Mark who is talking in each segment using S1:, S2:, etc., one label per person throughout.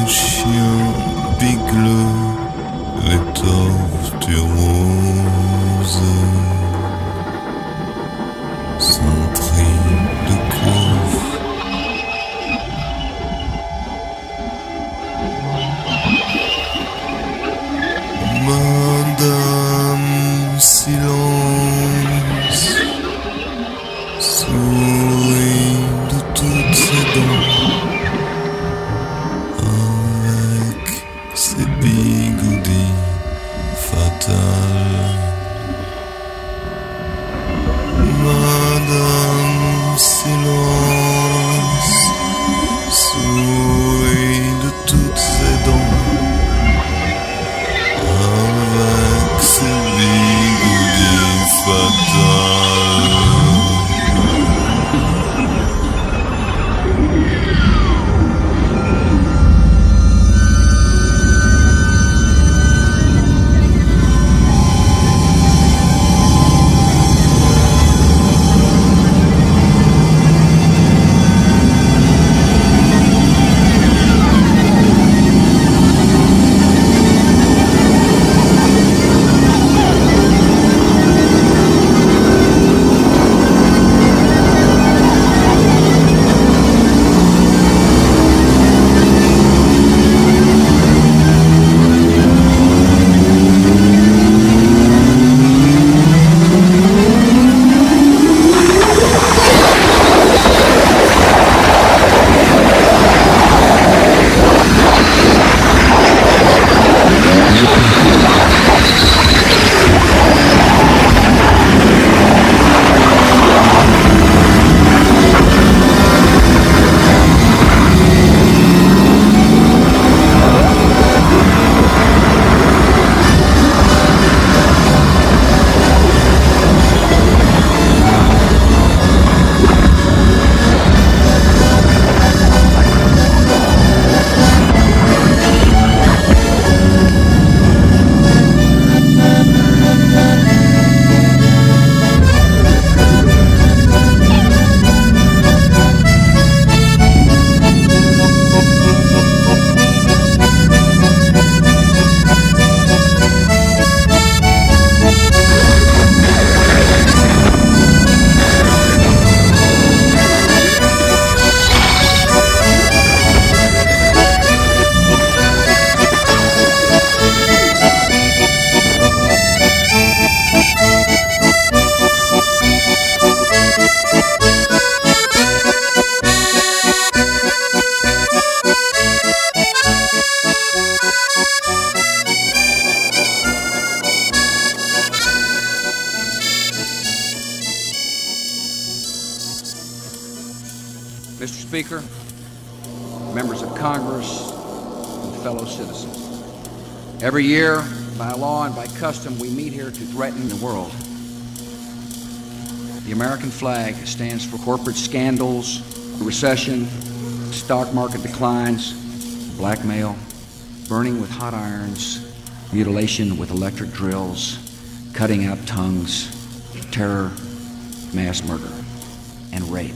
S1: les chiens bigleux, les tortues roses, cintrées de clous. Madame Silence sourit de toutes ses dents avec ses bigoudis fatales. Madame Silence sourit de toutes ses dents avec ses bigoudis fatales.
S2: Mr. Speaker, members of Congress, and fellow citizens. Every year, by law and by custom, we meet here to threaten the world. The American flag stands for corporate scandals, recession, stock market declines, blackmail, burning with hot irons, mutilation with electric drills, cutting out tongues, terror, mass murder, and rape.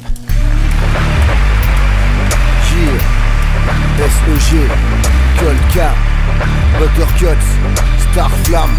S3: SEG, Colca, Buttercuts, Starflamme.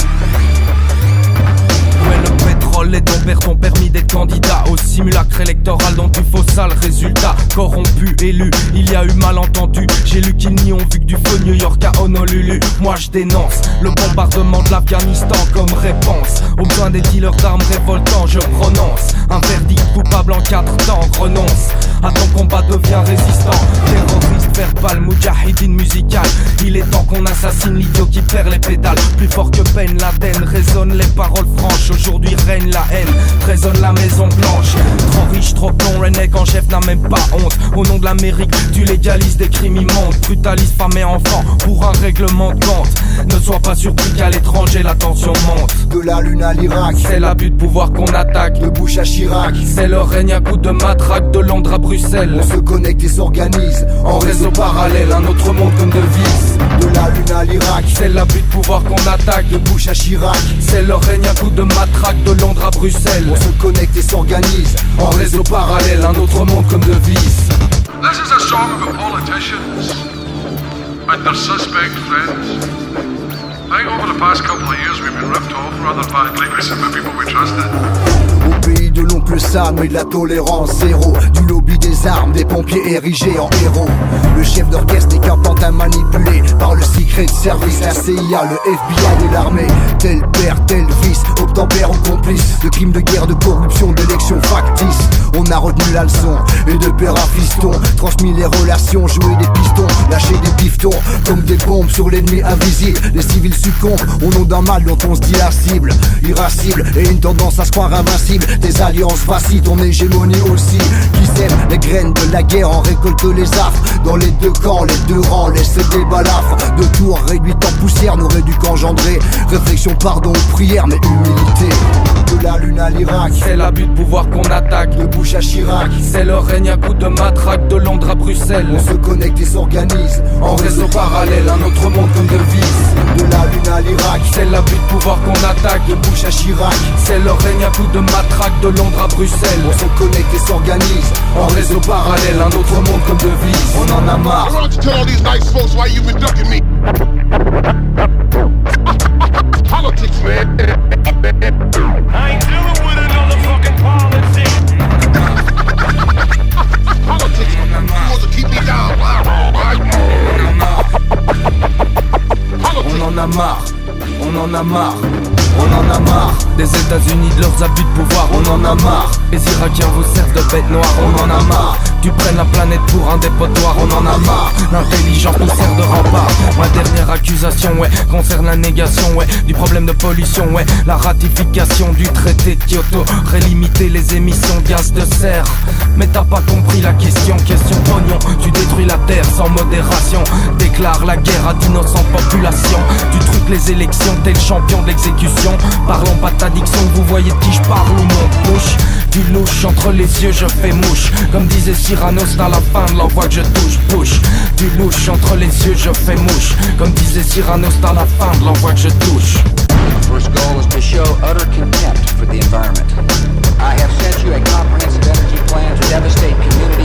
S4: Ouais, le pétrole et ton père t'ont permis d'être candidat au simulacre électoral dont tu faux sale résultat. Corrompu, élu, il y a eu malentendu. J'ai lu qu'ils n'y ont vu que du feu New York à Honolulu. Moi je dénonce le bombardement de l'Afghanistan comme réponse aux besoins des dealers d'armes révoltants. Je prononce un verdict coupable en 4 temps. Renonce à ton combat, deviens résistant. Terroriste verbal, moudjahidine musical. Il est temps qu'on assassine l'idiot qui perd les pédales. Plus fort que Ben Laden, résonnent les paroles franches. Aujourd'hui règne la haine, résonne la Maison Blanche. Trop riche, trop con, René en chef n'a même pas honte. Au nom de l'Amérique, tu légalises des crimes immondes. Brutalise femmes et enfants pour un règlement de compte. Ne sois pas surpris qu'à l'étranger la tension monte.
S3: De la lune à l'Irak,
S4: c'est l'abus de pouvoir qu'on attaque.
S3: De Bush à Chirac,
S4: c'est le règne à coups de matraque. De Londres à Bruxelles,
S3: on se connecte et s'organise
S4: en réseau parallèle, un autre monde comme devise.
S3: De la lune à l'Irak,
S4: c'est l'abus de pouvoir qu'on attaque.
S3: De Bush à Chirac,
S4: c'est le règne à coups de matraque. De Londres à Bruxelles,
S3: on se connecte et s'organise
S4: en réseau parallèle, un autre monde comme devise.
S5: This is a song of the politicians. and their suspect friends. I think over the past couple of years we've been ripped off rather badly by some of the people we trusted.
S3: Au pays de l'oncle Sam et de la tolérance zéro, du lobby des armes, des pompiers érigés en héros. Le chef d'orchestre n'est qu'un pantin manipulé par le Secret Service, la CIA, le FBI et l'armée. Tel père, tel fils, obtempère ou complice de crimes de guerre, de corruption, d'élections factices. On a retenu la leçon, et de père à fiston, transmis les relations, joué des pistons, lâché des piftons, comme des bombes sur l'ennemi invisible. Les civils succombent au nom d'un mal dont on se dit la cible, irascible, et une tendance à se croire invincible. Des alliances vacillent, ton hégémonie aussi. Qui sème les graines de la guerre en récolte les affres. Dans les deux camps, les deux rangs, laissez des balafres. De tours réduites en poussière n'aurait dû qu'engendrer réflexion, pardon ou prière, mais humilité. De la lune à l'Irak,
S4: c'est l'abus de pouvoir qu'on attaque.
S3: de Bush à Chirac,
S4: C'est le règne à coups de matraque, de Londres à Bruxelles.
S3: on se connecte et s'organise
S4: En réseau parallèle, un autre monde comme devise.
S3: De la lune à l'Irak,
S4: C'est l'abus de pouvoir qu'on attaque.
S3: de Bush à Chirac,
S4: C'est le règne à coups de matraque, de Londres à Bruxelles.
S3: on se connecte et s'organise
S4: En réseau parallèle, un autre monde comme devise.
S3: On en a marre.
S6: I want to tell all these nice folks why you been ducking me. Politics, man.
S7: I ain't dealing with another fucking politics.
S6: Politics. You want to keep me down.
S3: On en a marre. On en a marre. On en a marre.
S4: Des États-Unis, de leurs abus de pouvoir,
S3: On en a marre.
S4: Les Irakiens vous servent de bêtes noires,
S3: On en a marre.
S4: Tu prennes la planète pour un dépotoir,
S3: On en a marre.
S4: L'intelligence nous sert de rempart. Ma dernière accusation, ouais, concerne la négation, ouais, du problème de pollution, ouais. La ratification du traité de Kyoto aurait limité les émissions de gaz de serre. Mais t'as pas compris la question, question pognon. Tu détruis la terre sans modération. Déclare la guerre à d'innocentes populations. Tu truques les élections, t'es le champion de l'exécution. Parlons pas d'addiction, vous voyez de qui je parle ou non. Bouche, du louche, entre les yeux je fais mouche. Comme disait Cyrano, c'est à la fin de l'envoi que je touche. Bouche, du louche, entre les yeux je fais mouche. Comme disait Cyrano, c'est à la fin de l'envoi que je touche.
S2: First goal is to show utter contempt for the environment. I have sent you a comprehensive energy plan to devastate communities